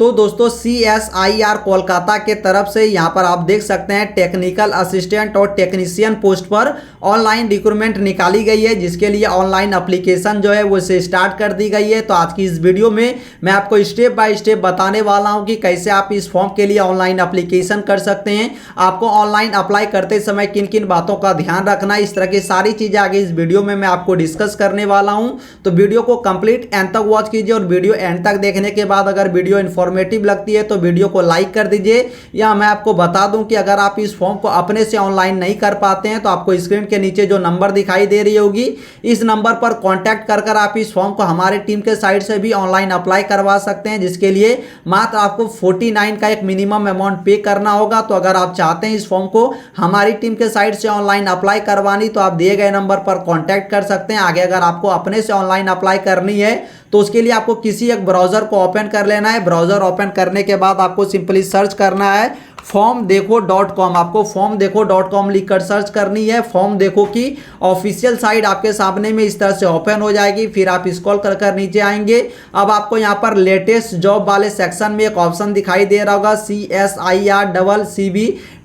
तो दोस्तों CSIR कोलकाता के तरफ से यहाँ पर आप देख सकते हैं टेक्निकल असिस्टेंट और टेक्नीशियन पोस्ट पर ऑनलाइन रिक्रूटमेंट निकाली गई है, जिसके लिए ऑनलाइन एप्लीकेशन जो है वो से स्टार्ट कर दी गई है। तो आज की इस वीडियो में मैं आपको स्टेप बाय स्टेप बताने वाला हूँ कि कैसे आप इस फॉर्म के लिए ऑनलाइन एप्लीकेशन कर सकते हैं, आपको ऑनलाइन अप्लाई करते समय किन किन बातों का ध्यान रखना है। इस तरह की सारी चीज़ें आगे इस वीडियो में मैं आपको डिस्कस करने वाला हूँ। तो वीडियो को कंप्लीट एंड तक वॉच कीजिए और वीडियो एंड तक देखने के बाद अगर वीडियो इन्फॉर्मेटिव लगती है तो वीडियो को लाइक कर दीजिए। या मैं आपको बता दूं कि अगर आप इस फॉर्म को अपने से ऑनलाइन नहीं कर पाते हैं तो आपको स्क्रीन के नीचे जो नंबर दिखाई दे रही होगी, इस नंबर पर कांटेक्ट कर आप इस फॉर्म को हमारे टीम के साइड से भी ऑनलाइन अप्लाई करवा सकते हैं, जिसके लिए मात्र आपको 49 का एक मिनिमम अमाउंट पे करना होगा। तो अगर आप चाहते हैं इस फॉर्म को हमारी टीम के साइड से ऑनलाइन अप्लाई करवानी तो आप दिए गए नंबर पर कॉन्टैक्ट कर सकते हैं। आगे अगर आपको अपने से ऑनलाइन अप्लाई करनी है तो उसके लिए आपको किसी एक ब्राउजर को ओपन कर लेना है। ब्राउजर ओपन करने के बाद आपको सिंपली सर्च करना है formdekho.com। आपको formdekho.com लिखकर सर्च करनी है। फॉर्म देखो की ऑफिशियल साइट आपके सामने में इस तरह से ओपन हो जाएगी। फिर आप स्क्रॉल कर नीचे आएंगे। अब आपको यहाँ पर लेटेस्ट जॉब वाले सेक्शन में एक ऑप्शन दिखाई दे रहा होगा CSIR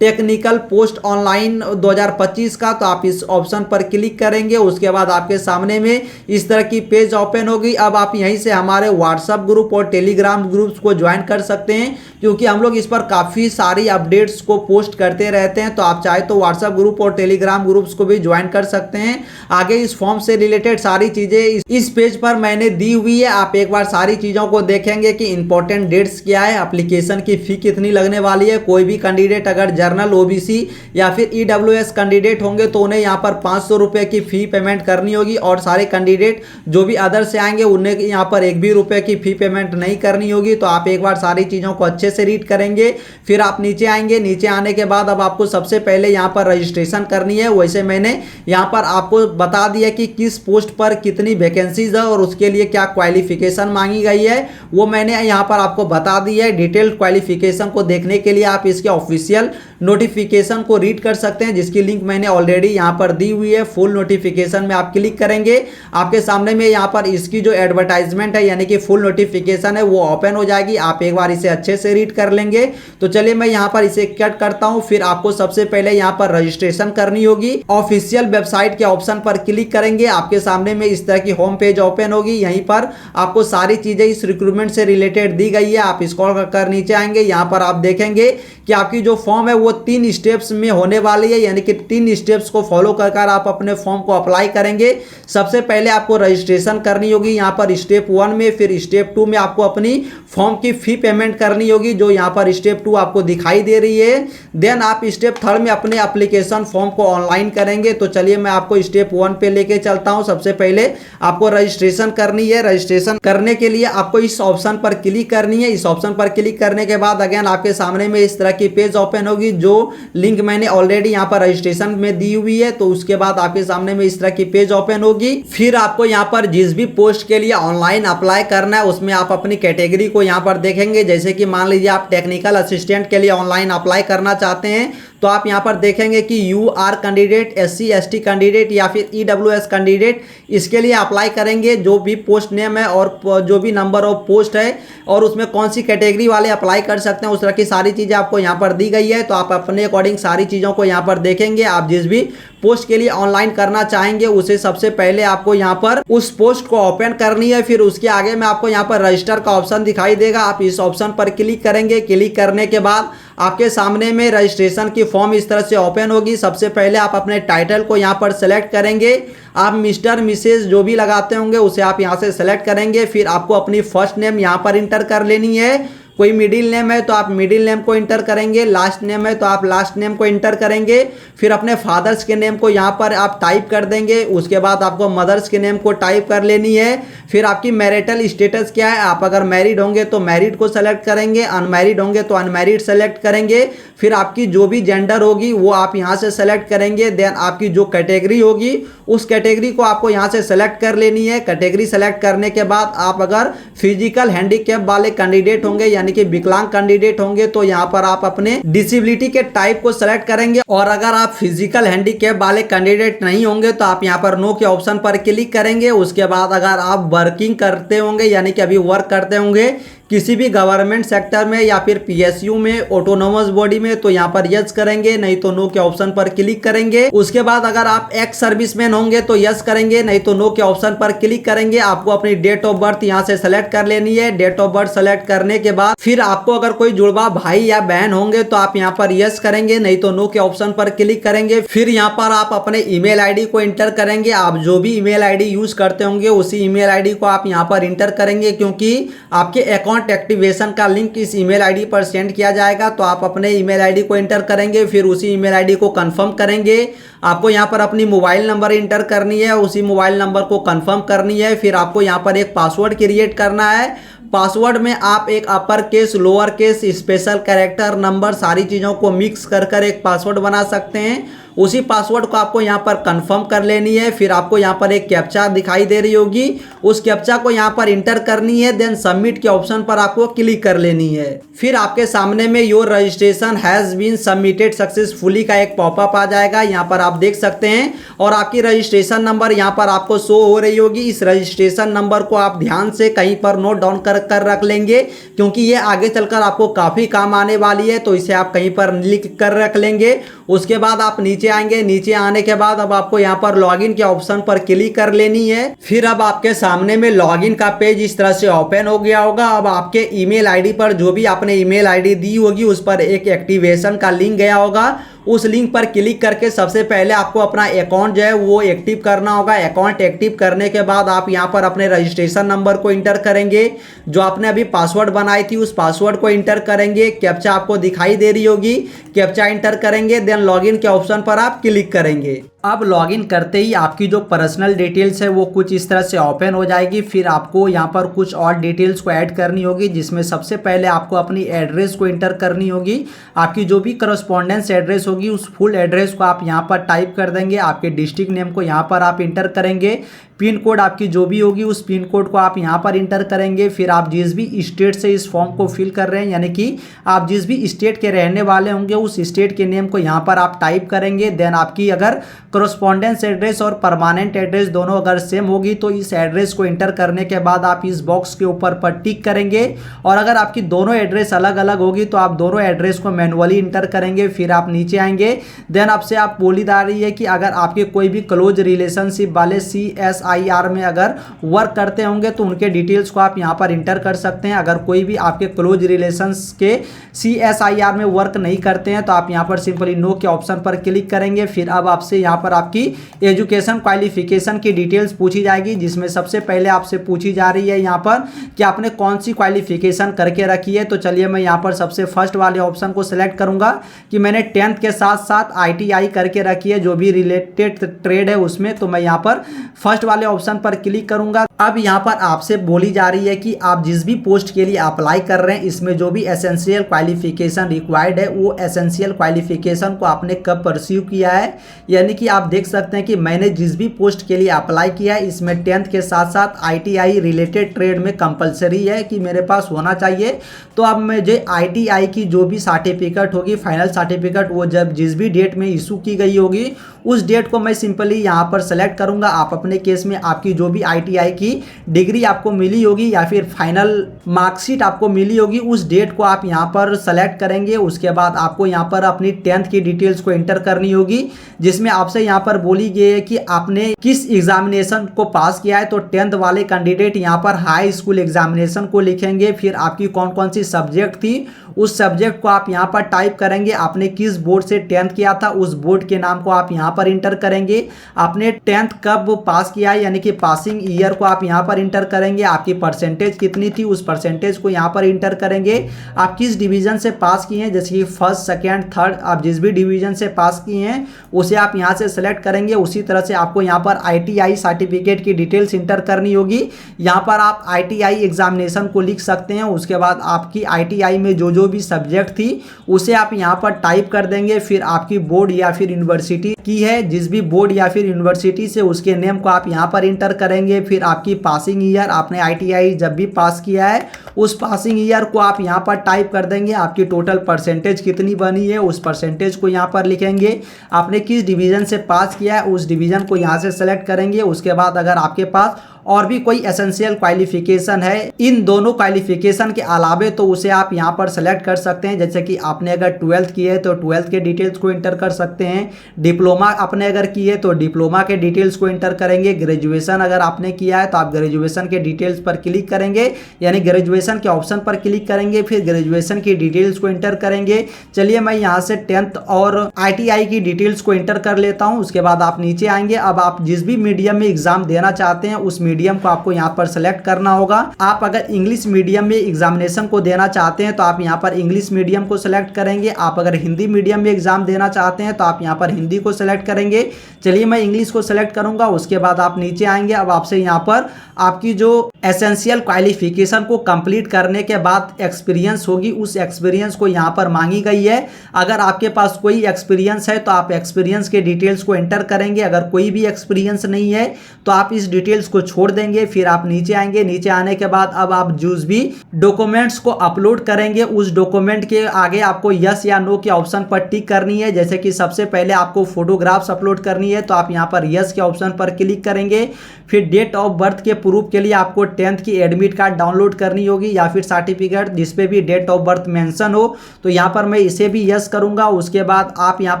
टेक्निकल पोस्ट ऑनलाइन 2025 का। तो आप इस ऑप्शन पर क्लिक करेंगे, उसके बाद आपके सामने में इस तरह की पेज ओपन होगी। अब आप यहीं से हमारे व्हाट्सएप ग्रुप और टेलीग्राम ग्रुप्स को ज्वाइन कर सकते हैं, क्योंकि हम लोग इस पर काफ़ी सारी अपडेट्स को पोस्ट करते रहते हैं। तो आप चाहे तो व्हाट्सएप ग्रुप और टेलीग्राम ग्रुप्स को भी ज्वाइन कर सकते हैं। आगे इस फॉर्म से रिलेटेड सारी चीज़ें इस पेज पर मैंने दी हुई है। आप एक बार सारी चीज़ों को देखेंगे कि इंपॉर्टेंट डेट्स क्या है, एप्लीकेशन की फ़ी कितनी लगने वाली है। कोई भी कैंडिडेट अगर जनरल OBC या फिर EWS कैंडिडेट होंगे तो उन्हें यहाँ पर 500 रुपये की फ़ी पेमेंट करनी होगी, और सारे कैंडिडेट जो भी अदर से आएंगे उन्हें यहाँ पर एक भी रुपये की फ़ी पेमेंट नहीं करनी होगी। तो आप एक बार सारी चीज़ों को अच्छे से रीड करेंगे, फिर आप नीचे आएंगे। नीचे आने के बाद अब आपको सबसे पहले यहाँ पर रजिस्ट्रेशन करनी है। वैसे मैंने यहाँ पर आपको बता दिया कि किस पोस्ट पर कितनी वैकेंसीज है और उसके लिए क्या क्वालिफिकेशन मांगी गई है, वो मैंने यहाँ पर आपको बता दिया है। डिटेल्ड क्वालिफिकेशन को देखने के लिए आप इसके ऑफिशियल नोटिफिकेशन को रीड कर सकते हैं, जिसकी लिंक मैंने ऑलरेडी यहाँ पर दी हुई है। फुल नोटिफिकेशन में आप क्लिक करेंगे, आपके सामने में यहाँ पर इसकी जो एडवर्टाइजमेंट है यानी कि फुल नोटिफिकेशन है वो ओपन हो जाएगी। आप एक बार इसे अच्छे से रीड कर लेंगे। तो चलिए मैं यहाँ पर इसे कट करता हूँ। फिर आपको सबसे पहले यहाँ पर रजिस्ट्रेशन करनी होगी। ऑफिशियल वेबसाइट के ऑप्शन पर क्लिक करेंगे, आपके सामने में इस तरह की होम पेज ओपन होगी। यहीं पर आपको सारी चीजें इस रिक्रूटमेंट से रिलेटेड दी गई है। आप स्क्रॉल कर नीचे आएंगे, यहाँ पर आप देखेंगे कि आपकी जो फॉर्म है वो 3 स्टेप्स में होने वाली है, यानी कि 3 स्टेप्स को फॉलो कर आप अपने फॉर्म को अप्लाई करेंगे। सबसे पहले आपको रजिस्ट्रेशन करनी होगी यहाँ पर स्टेप 1 में। फिर स्टेप 2 में आपको अपनी फॉर्म की फी पेमेंट करनी होगी, जो यहाँ पर स्टेप 2 आपको दिखाई दे रही है। देन आप स्टेप 3 में अपने एप्लीकेशन फॉर्म को ऑनलाइन करेंगे। तो चलिए मैं आपको स्टेप 1 पे लेके चलता हूँ। सबसे पहले आपको रजिस्ट्रेशन करनी है। रजिस्ट्रेशन करने के लिए आपको इस ऑप्शन पर क्लिक करनी है। इस ऑप्शन पर क्लिक करने के बाद अगेन आपके सामने में इस तरह की पेज ओपन होगी, जो लिंक मैंने ऑलरेडी यहाँ पर रजिस्ट्रेशन में दी हुई है। तो उसके बाद आपके सामने में इस तरह की पेज ओपन होगी। फिर आपको यहाँ पर जिस भी पोस्ट के लिए ऑनलाइन अप्लाई करना है उसमें आप अपनी कैटेगरी को यहाँ पर देखेंगे। जैसे कि मान लीजिए आप टेक्निकल असिस्टेंट के लिए ऑनलाइन अप्लाई करना चाहते हैं तो आप यहाँ पर देखेंगे कि UR candidate, SC ST candidate या फिर EWS कैंडिडेट, इसके लिए अप्लाई करेंगे। जो भी पोस्ट नेम है और जो भी नंबर ऑफ पोस्ट है और उसमें कौन सी कैटेगरी वाले अप्लाई कर सकते हैं, उस तरह की सारी चीज़ें आपको यहाँ पर दी गई है। तो आप अपने अकॉर्डिंग सारी चीज़ों को यहाँ पर देखेंगे। आप जिस भी पोस्ट के लिए ऑनलाइन करना चाहेंगे उसे सबसे पहले आपको यहाँ पर उस पोस्ट को ओपन करनी है। फिर उसके आगे में आपको यहाँ पर रजिस्टर का ऑप्शन दिखाई देगा, आप इस ऑप्शन पर क्लिक करेंगे। क्लिक करने के बाद आपके सामने में रजिस्ट्रेशन की फॉर्म इस तरह से ओपन होगी। सबसे पहले आप अपने टाइटल को यहाँ पर सेलेक्ट करेंगे। आप मिस्टर मिसेज जो भी लगाते होंगे उसे आप यहाँ से सेलेक्ट करेंगे। फिर आपको अपनी फर्स्ट नेम यहाँ पर इंटर कर लेनी है। कोई मिडिल नेम है तो आप मिडिल नेम को इंटर करेंगे, लास्ट नेम है तो आप लास्ट नेम को इंटर करेंगे। फिर अपने फादर्स के नेम को यहाँ पर आप टाइप कर देंगे। उसके बाद आपको मदर्स के नेम को टाइप कर लेनी है। फिर आपकी मैरिटल स्टेटस क्या है, आप अगर मैरिड होंगे तो मैरिड को सेलेक्ट करेंगे, अनमैरिड होंगे तो अनमैरिड सेलेक्ट करेंगे। फिर आपकी जो भी जेंडर होगी वो आप यहाँ से सेलेक्ट करेंगे। देन आपकी जो कैटेगरी होगी उस कैटेगरी को आपको यहाँ से सेलेक्ट कर लेनी है। कैटेगरी सेलेक्ट करने के बाद आप अगर फिजिकल हैंडीकैप वाले कैंडिडेट होंगे यानी कि विकलांग कैंडिडेट होंगे तो यहाँ पर आप अपने डिसेबिलिटी के टाइप को सेलेक्ट करेंगे। और अगर आप फिजिकल हैंडीकैप वाले कैंडिडेट नहीं होंगे तो आप यहाँ पर नो के ऑप्शन पर क्लिक करेंगे। उसके बाद अगर आप वर्किंग करते होंगे यानी कि अभी वर्क करते होंगे किसी भी गवर्नमेंट सेक्टर में या फिर पीएसयू में, ऑटोनोमस बॉडी में, तो यहाँ पर यस करेंगे, नहीं तो नो के ऑप्शन पर क्लिक करेंगे। उसके बाद अगर आप एक्स सर्विसमैन होंगे तो यस करेंगे, नहीं तो नो के ऑप्शन पर क्लिक करेंगे। आपको अपनी डेट ऑफ बर्थ यहाँ से सेलेक्ट कर लेनी है। डेट ऑफ बर्थ सेलेक्ट करने के बाद फिर आपको अगर कोई जुड़वा भाई या बहन होंगे तो आप यहाँ पर यस करेंगे, नहीं तो नो के ऑप्शन पर क्लिक करेंगे। फिर यहाँ पर आप अपने ईमेल आईडी को इंटर करेंगे। आप जो भी ईमेल आईडी यूज करते होंगे उसी ईमेल आईडी को आप यहाँ पर इंटर करेंगे, क्योंकि आपके अकाउंट एक्टिवेशन का लिंक इस ईमेल आईडी पर सेंड किया जाएगा। तो आप अपने ईमेल आईडी को इंटर करेंगे, फिर उसी ईमेल आईडी को कंफर्म करेंगे। आपको यहाँ पर अपनी मोबाइल नंबर इंटर करनी है, उसी मोबाइल नंबर को कंफर्म करनी है। फिर आपको यहाँ पर एक पासवर्ड क्रिएट करना है। पासवर्ड में आप एक upper case, lower case, special character, number, सारी चीज़ों को मिक्स कर एक पासवर्ड बना सकते हैं। उसी पासवर्ड को आपको यहाँ पर कंफर्म कर लेनी है। फिर आपको यहाँ पर एक कैप्चा दिखाई दे रही होगी, उस कैप्चा को यहाँ पर इंटर करनी है। देन सबमिट के ऑप्शन पर आपको क्लिक कर लेनी है। फिर आपके सामने में your registration has been submitted successfully का एक पॉपअप आ जाएगा, यहाँ पर आप देख सकते हैं। और आपकी रजिस्ट्रेशन नंबर यहाँ पर आपको शो हो रही होगी। इस रजिस्ट्रेशन नंबर को आप ध्यान से कहीं पर नोट डाउन कर रख लेंगे, क्योंकि ये आगे चलकर आपको काफ़ी काम आने वाली है। तो इसे आप कहीं पर लिख कर रख लेंगे। उसके बाद आप नीचे आएंगे। नीचे आने के बाद अब आपको यहाँ पर लॉगिन के ऑप्शन पर क्लिक कर लेनी है। फिर अब आपके सामने में लॉगिन का पेज इस तरह से ओपन हो गया होगा। अब आपके ईमेल आईडी पर जो भी आपने ईमेल आईडी दी होगी उस पर एक एक्टिवेशन का लिंक गया होगा। उस लिंक पर क्लिक करके सबसे पहले आपको अपना अकाउंट जो है वो एक्टिव करना होगा। अकाउंट एक्टिव करने के बाद आप यहाँ पर अपने रजिस्ट्रेशन नंबर को इंटर करेंगे। जो आपने अभी पासवर्ड बनाई थी उस पासवर्ड को इंटर करेंगे। कैप्चा आपको दिखाई दे रही होगी, कैप्चा इंटर करेंगे। देन लॉगिन के ऑप्शन पर आप क्लिक करेंगे। अब लॉगिन करते ही आपकी जो पर्सनल डिटेल्स है वो कुछ इस तरह से ओपन हो जाएगी। फिर आपको यहाँ पर कुछ और डिटेल्स को ऐड करनी होगी, जिसमें सबसे पहले आपको अपनी एड्रेस को इंटर करनी होगी। आपकी जो भी करस्पॉन्डेंस एड्रेस होगी उस फुल एड्रेस को आप यहाँ पर टाइप कर देंगे। आपके डिस्ट्रिक्ट नेम को यहाँ पर आप इंटर करेंगे। पिन कोड आपकी जो भी होगी उस पिन कोड को आप यहाँ पर इंटर करेंगे। फिर आप जिस भी स्टेट से इस फॉर्म को फिल कर रहे हैं, यानी कि आप जिस भी स्टेट के रहने वाले होंगे उस स्टेट के नेम को यहाँ पर आप टाइप करेंगे। देन आपकी अगर करस्पॉन्डेंस एड्रेस और परमानेंट एड्रेस दोनों अगर सेम होगी तो इस एड्रेस को इंटर करने के बाद आप इस बॉक्स के ऊपर पर टिक करेंगे। और अगर आपकी दोनों एड्रेस अलग अलग होगी तो आप दोनों एड्रेस को मैनुअली इंटर करेंगे। फिर आप नीचे आएंगे। देन आपसे आप बोली जा रही है कि अगर आपके कोई भी क्लोज रिलेशनशिप वाले CSIR में अगर वर्क करते होंगे तो उनके डिटेल्स को आप यहाँ पर इंटर कर सकते हैं। अगर कोई भी आपके क्लोज रिलेशंस के CSIR में वर्क नहीं करते हैं तो आप यहाँ पर सिंपली नो के ऑप्शन पर क्लिक करेंगे। फिर अब आपसे यहाँ पर आपकी एजुकेशन क्वालिफिकेशन की डिटेल्स पूछी जाएगी, जिसमें सबसे पहले आपसे पूछी जा रही है यहाँ पर कि आपने कौन सी क्वालिफिकेशन करके रखी है। तो चलिए मैं यहाँ पर सबसे फर्स्ट वाले ऑप्शन को सिलेक्ट करूंगा कि मैंने 10th के साथ साथ ITI करके रखी है, जो भी रिलेटेड ट्रेड है उसमें। तो मैं यहाँ पर फर्स्ट वाले ऑप्शन पर क्लिक करूंगा। अब यहाँ पर आपसे बोली जा रही है कि आप जिस भी पोस्ट के लिए अप्लाई कर रहे हैं इसमें जो भी एसेंशियल क्वालिफिकेशन रिक्वायर्ड है वो एसेंशियल क्वालिफिकेशन को आपने कब परस्यू किया है। यानी कि आप देख सकते हैं कि मैंने जिस भी पोस्ट के लिए अप्लाई किया है इसमें 10th के साथ साथ ITI रिलेटेड ट्रेड में कंपलसरी है कि मेरे पास होना चाहिए। तो अब मुझे ITI की जो भी सर्टिफिकेट होगी, फाइनल सर्टिफिकेट, वो जब जिस भी डेट में इशू की गई होगी उस डेट को मैं सिंपली यहाँ पर सेलेक्ट करूँगा। आप अपने केस में आपकी जो भी ITI की डिग्री आपको मिली होगी या फिर फाइनल मार्कशीट आपको मिली होगी उस डेट को आप यहाँ पर सेलेक्ट करेंगे। उसके बाद आपको यहाँ पर अपनी 10th की डिटेल्स को एंटर करनी होगी, जिसमें आपसे यहाँ पर बोली गई है कि आपने किस एग्जामिनेशन को पास किया है। तो 10th वाले कैंडिडेट यहाँ पर हाई स्कूल एग्जामिनेशन को लिखेंगे। फिर आपकी कौन कौन सी सब्जेक्ट थी उस सब्जेक्ट को आप यहाँ पर टाइप करेंगे। आपने किस बोर्ड से 10th किया था उस बोर्ड के नाम को आप यहाँ पर इंटर करेंगे। आपने 10th कब पास किया है यानी कि पासिंग ईयर को आप यहाँ पर इंटर करेंगे। आपकी परसेंटेज कितनी थी उस परसेंटेज को यहाँ पर इंटर करेंगे। आप किस डिवीजन से पास किए हैं, जैसे कि फर्स्ट, सेकेंड, थर्ड, आप जिस भी डिवीजन से पास किए हैं उसे आप यहाँ से सेलेक्ट करेंगे। उसी तरह से आपको यहाँ पर ITI सर्टिफिकेट की डिटेल्स इंटर करनी होगी। यहाँ पर आप ITI एग्जामिनेशन को लिख सकते हैं। उसके बाद आपकी ITI में जो भी सब्जेक्ट थी उसे आप यहाँ पर टाइप कर देंगे। फिर आपकी बोर्ड या फिर यूनिवर्सिटी की है, जिस भी बोर्ड या फिर यूनिवर्सिटी से उसके नेम को आप यहाँ पर इंटर करेंगे। फिर आपकी पासिंग ईयर, आपने ITI जब भी पास किया है उस पासिंग ईयर को आप यहाँ पर टाइप कर देंगे। आपकी टोटल परसेंटेज कितनी बनी है उस परसेंटेज को यहाँ पर लिखेंगे। आपने किस डिवीजन से पास किया है उस डिवीजन को यहाँ से सेलेक्ट करेंगे। उसके बाद अगर आपके पास और भी कोई एसेंशियल क्वालिफिकेशन है, इन दोनों क्वालिफिकेशन के अलावे तो उसे आप यहाँ पर सेलेक्ट कर सकते हैं। जैसे कि आपने अगर 12th की है तो 12th के डिटेल्स को इंटर कर सकते हैं, डिप्लोमा आपने अगर की है तो डिप्लोमा के डिटेल्स को इंटर करेंगे, ग्रेजुएशन अगर आपने किया है तो आप ग्रेजुएशन के डिटेल्स पर क्लिक करेंगे, यानी ग्रेजुएशन के ऑप्शन पर क्लिक करेंगे, फिर ग्रेजुएशन की डिटेल्स को इंटर करेंगे। चलिए मैं यहाँ से 10th और ITI की डिटेल्स को इंटर कर लेता हूँ। उसके बाद आप नीचे आएंगे। अब आप जिस भी मीडियम में एग्जाम देना चाहते हैं उस मीडियम को आपको यहाँ पर सेलेक्ट करना होगा। आप अगर इंग्लिश मीडियम में एग्जामिनेशन को देना चाहते हैं तो आप यहाँ पर इंग्लिश मीडियम को सिलेक्ट करेंगे। आप अगर हिंदी मीडियम में एग्जाम देना चाहते हैं तो आप यहाँ पर हिंदी को सिलेक्ट करेंगे। चलिए मैं इंग्लिश को सिलेक्ट करूंगा। उसके बाद आप नीचे आएंगे। अब आपसे यहाँ पर आपकी जो एसेंशियल क्वालिफिकेशन को कंप्लीट करने के बाद एक्सपीरियंस होगी, उस एक्सपीरियंस को यहाँ पर मांगी गई है। अगर आपके पास कोई एक्सपीरियंस है तो आप एक्सपीरियंस के डिटेल्स को एंटर करेंगे। अगर कोई भी एक्सपीरियंस नहीं है तो आप इस डिटेल्स को छोड़ देंगे। फिर आप नीचे आएंगे। नीचे आने के बाद अब आप जो भी डॉक्यूमेंट्स को अपलोड करेंगे उस डॉक्यूमेंट के आगे आपको यस या नो के ऑप्शन पर टिक करनी है। जैसे कि सबसे पहले आपको फोटोग्राफ्स अपलोड करनी है तो आप यहाँ पर यस के ऑप्शन पर क्लिक करेंगे। फिर डेट ऑफ बर्थ के प्रूफ के लिए आपको 10th की एडमिट कार्ड डाउनलोड करनी होगी या फिर सर्टिफिकेट जिसपे भी डेट ऑफ बर्थ मेंशन हो, तो यहाँ पर मैं इसे भी यस करूंगा। उसके बाद आप यहाँ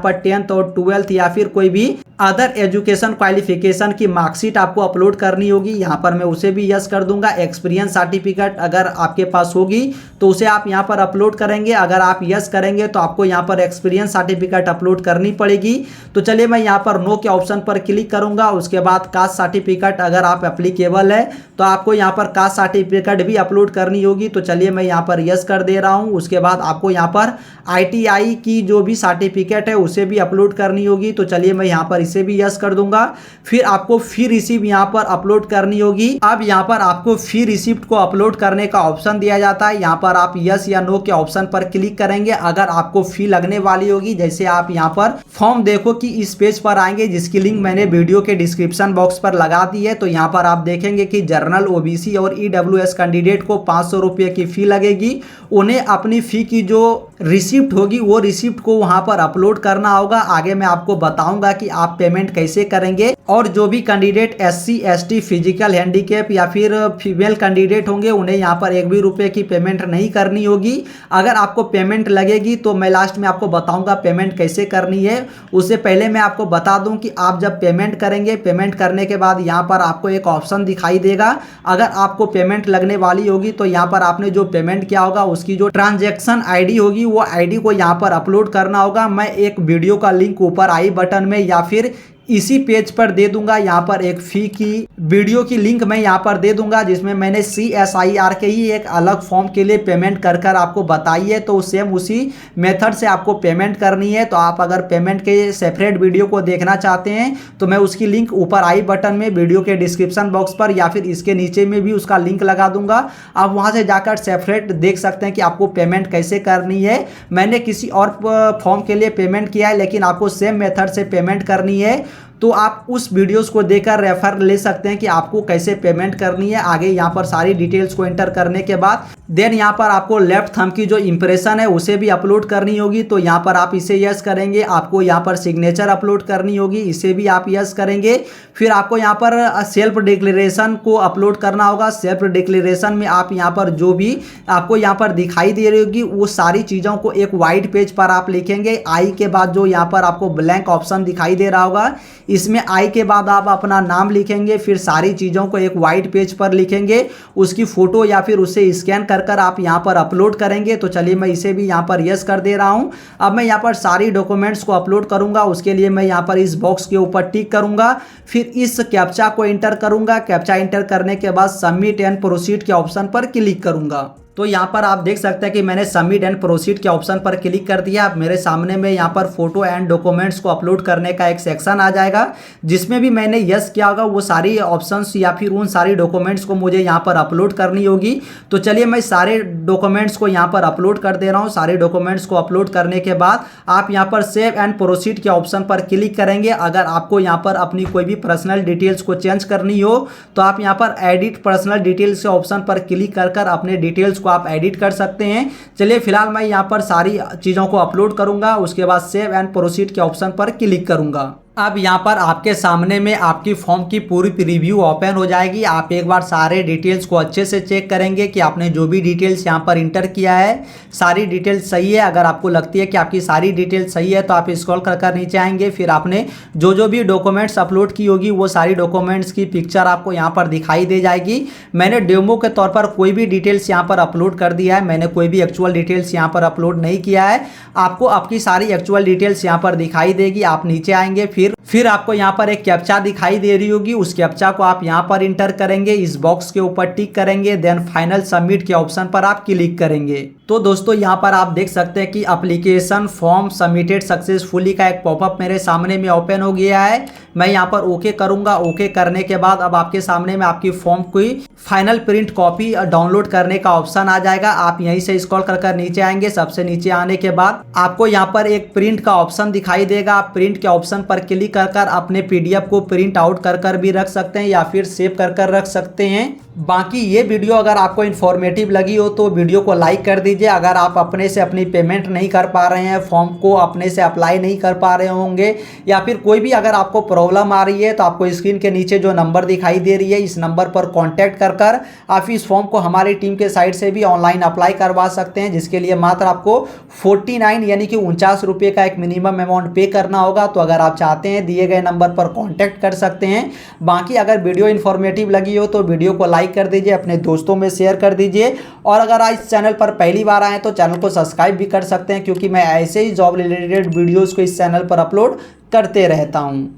पर 10th और 12th या फिर कोई भी अदर एजुकेशन क्वालिफिकेशन की मार्कशीट आपको अपलोड करनी होगी, यहाँ पर मैं उसे भी यस कर दूंगा। एक्सपीरियंस सर्टिफिकेट अगर आपके पास होगी तो उसे आप यहाँ पर अपलोड करेंगे। अगर आप यस करेंगे तो आपको यहाँ पर एक्सपीरियंस सर्टिफिकेट अपलोड करनी पड़ेगी। तो चलिए मैं यहाँ पर नो के ऑप्शन पर क्लिक करूंगा। उसके बाद कास्ट सर्टिफिकेट अगर आप एप्लीकेबल है तो आपको यहाँ पर कास्ट सर्टिफिकेट भी अपलोड करनी होगी। तो चलिए मैं यहाँ पर यस कर दे रहा हूँ। उसके बाद आपको यहाँ पर ITI की जो भी सर्टिफिकेट है उसे भी अपलोड करनी होगी। तो चलिए मैं यहाँ पर इसे भी यस कर दूंगा। फिर आपको फी रिसीव यहाँ पर अपलोड करनी होगी। अब यहाँ पर आपको फी रिसिप्ट को अपलोड करने का ऑप्शन दिया जाता है। यहाँ पर आप यस या नो के ऑप्शन पर क्लिक करेंगे। अगर आपको फी लगने वाली होगी, जैसे आप यहाँ पर फॉर्म देखो कि इस पेज पर आएंगे जिसकी लिंक मैंने वीडियो के डिस्क्रिप्शन बॉक्स पर लगा दी है। तो यहाँ पर आप देखेंगे कि जनरल, OBC और EWS कैंडिडेट को 500 रुपये की फी लगेगी। उन्हें अपनी फी की जो रिसिप्ट होगी वो रिसिप्ट को वहां पर अपलोड करना होगा। आगे मैं आपको बताऊंगा कि आप पेमेंट कैसे करेंगे। और जो भी candidate SC ST physical handicap या फिर फीमेल कैंडिडेट होंगे उन्हें यहाँ पर 1 भी रुपये की पेमेंट नहीं करनी होगी। अगर आपको पेमेंट लगेगी तो मैं लास्ट में आपको बताऊंगा पेमेंट कैसे करनी है। उससे पहले मैं आपको बता दूं कि आप जब पेमेंट करेंगे, पेमेंट करने के बाद यहाँ पर आपको एक ऑप्शन दिखाई देगा। अगर आपको पेमेंट लगने वाली होगी तो यहाँ पर आपने जो पेमेंट किया होगा उसकी जो ट्रांजैक्शन ID होगी वो ID को यहाँ पर अपलोड करना होगा। मैं एक वीडियो का लिंक ऊपर आई बटन में या फिर इसी पेज पर दे दूंगा। यहाँ पर एक फी की वीडियो की लिंक मैं यहाँ पर दे दूंगा जिसमें मैंने CSIR के ही एक अलग फॉर्म के लिए पेमेंट कर आपको बताई है। तो सेम उसी मेथड से आपको पेमेंट करनी है। तो आप अगर पेमेंट के सेपरेट वीडियो को देखना चाहते हैं तो मैं उसकी लिंक ऊपर आई बटन में, वीडियो के डिस्क्रिप्शन बॉक्स पर या फिर इसके नीचे में भी उसका लिंक लगा दूंगा। आप वहां से जाकर सेपरेट देख सकते हैं कि आपको पेमेंट कैसे करनी है। मैंने किसी और फॉर्म के लिए पेमेंट किया है लेकिन आपको सेम मेथड से पेमेंट करनी है। तो आप उस वीडियोस को देखकर रेफर ले सकते हैं कि आपको कैसे पेमेंट करनी है। आगे यहाँ पर सारी डिटेल्स को एंटर करने के बाद देन यहाँ पर आपको लेफ्ट थंब की जो इंप्रेशन है उसे भी अपलोड करनी होगी। तो यहाँ पर आप इसे यस करेंगे। आपको यहाँ पर सिग्नेचर अपलोड करनी होगी, इसे भी आप यस करेंगे। फिर आपको यहाँ पर सेल्फ डिक्लेरेशन को अपलोड करना होगा। सेल्फ डिक्लेरेशन में आप यहाँ पर जो भी आपको यहाँ पर दिखाई दे रही होगी वो सारी चीज़ों को एक वाइट पेज पर आप लिखेंगे। आई के बाद जो यहाँ पर आपको ब्लैंक ऑप्शन दिखाई दे रहा होगा, इसमें आई के बाद आप अपना नाम लिखेंगे। फिर सारी चीज़ों को एक वाइट पेज पर लिखेंगे, उसकी फ़ोटो या फिर उसे स्कैन कर आप यहाँ पर अपलोड करेंगे। तो चलिए मैं इसे भी यहाँ पर यस कर दे रहा हूँ। अब मैं यहाँ पर सारी डॉक्यूमेंट्स को अपलोड करूँगा। उसके लिए मैं यहाँ पर इस बॉक्स के ऊपर टिक करूँगा। फिर इस कैप्चा को एंटर करूँगा। कैप्चा एंटर करने के बाद सबमिट एंड प्रोसीड के ऑप्शन पर क्लिक करूँगा। तो यहाँ पर आप देख सकते हैं कि मैंने सबमिट एंड प्रोसीड के ऑप्शन पर क्लिक कर दिया। अब मेरे सामने में यहाँ पर फोटो एंड डॉक्यूमेंट्स को अपलोड करने का एक सेक्शन आ जाएगा जिसमें भी मैंने यस किया होगा वो सारी ऑप्शंस या फिर उन सारी डॉक्यूमेंट्स को मुझे यहाँ पर अपलोड करनी होगी। तो चलिए मैं सारे डॉक्यूमेंट्स को यहाँ पर अपलोड कर दे रहा हूँ। सारे डॉक्यूमेंट्स को अपलोड करने के बाद आप यहाँ पर सेव एंड प्रोसीड के ऑप्शन पर क्लिक करेंगे। अगर आपको यहाँ पर अपनी कोई भी पर्सनल डिटेल्स को चेंज करनी हो तो आप यहाँ पर एडिट पर्सनल डिटेल्स के ऑप्शन पर क्लिक कर अपने डिटेल्स को आप एडिट कर सकते हैं। चलिए फिलहाल मैं यहाँ पर सारी चीज़ों को अपलोड करूंगा। उसके बाद सेव एंड प्रोसीड के ऑप्शन पर क्लिक करूंगा। अब यहाँ पर आपके सामने में आपकी फॉर्म की पूरी रिव्यू ओपन हो जाएगी। आप एक बार सारे डिटेल्स को अच्छे से चेक करेंगे कि आपने जो भी डिटेल्स यहाँ पर इंटर किया है सारी डिटेल्स सही है। अगर आपको लगती है कि आपकी सारी डिटेल्स सही है तो आप स्क्रॉल कर नीचे आएंगे। फिर आपने जो भी डॉक्यूमेंट्स अपलोड की होगी वो सारी डॉक्यूमेंट्स की पिक्चर आपको यहाँ पर दिखाई दे जाएगी। मैंने डेमो के तौर पर कोई भी डिटेल्स यहाँ पर अपलोड कर दिया है, मैंने कोई भी एक्चुअल डिटेल्स यहाँ पर अपलोड नहीं किया है। आपको आपकी सारी एक्चुअल डिटेल्स यहाँ पर दिखाई देगी। आप नीचे आएंगे, फिर आपको यहाँ पर एक कैप्चा दिखाई दे रही होगी, उस कैप्चा को आप यहाँ पर इंटर करेंगे, इस बॉक्स के ऊपर टिक करेंगे, देन फाइनल सबमिट के ऑप्शन पर आप क्लिक करेंगे। तो दोस्तों यहाँ पर आप देख सकते हैं कि एप्लीकेशन फॉर्म सबमिटेड सक्सेसफुली का एक पॉपअप मेरे सामने में ओपन हो गया है। मैं यहाँ पर ओके करूंगा। ओके करने के बाद अब आपके सामने में आपकी फॉर्म की फाइनल प्रिंट कॉपी डाउनलोड करने का ऑप्शन आ जाएगा। आप यहीं से स्क्रॉल कर नीचे आएंगे। सबसे नीचे आने के बाद आपको यहाँ पर एक प्रिंट का ऑप्शन दिखाई देगा। आप प्रिंट के ऑप्शन पर क्लिक कर अपने पीडीएफ को प्रिंट आउट कर भी रख सकते हैं या फिर सेव कर रख सकते हैं। बाकी ये वीडियो अगर आपको इन्फॉर्मेटिव लगी हो तो वीडियो को लाइक कर दीजिए। अगर आप अपने से अपनी पेमेंट नहीं कर पा रहे हैं, फॉर्म को अपने से अप्लाई नहीं कर पा रहे होंगे या फिर कोई भी अगर आपको प्रॉब्लम आ रही है तो आपको स्क्रीन के नीचे जो नंबर दिखाई दे रही है इस नंबर पर कॉन्टैक्ट कर आप इस फॉर्म को हमारी टीम के साइड से भी ऑनलाइन अप्लाई करवा सकते हैं, जिसके लिए मात्र आपको 49 यानी कि 49 रुपये का एक मिनिमम अमाउंट पे करना होगा। तो अगर आप चाहते हैं दिए गए नंबर पर कॉन्टैक्ट कर सकते हैं। बाकी अगर वीडियो इन्फॉर्मेटिव लगी हो तो वीडियो को लाइक कर दीजिए, अपने दोस्तों में शेयर कर दीजिए और अगर आज इस चैनल पर पहली बार आए तो चैनल को सब्सक्राइब भी कर सकते हैं, क्योंकि मैं ऐसे ही जॉब रिलेटेड वीडियोस को इस चैनल पर अपलोड करते रहता हूं।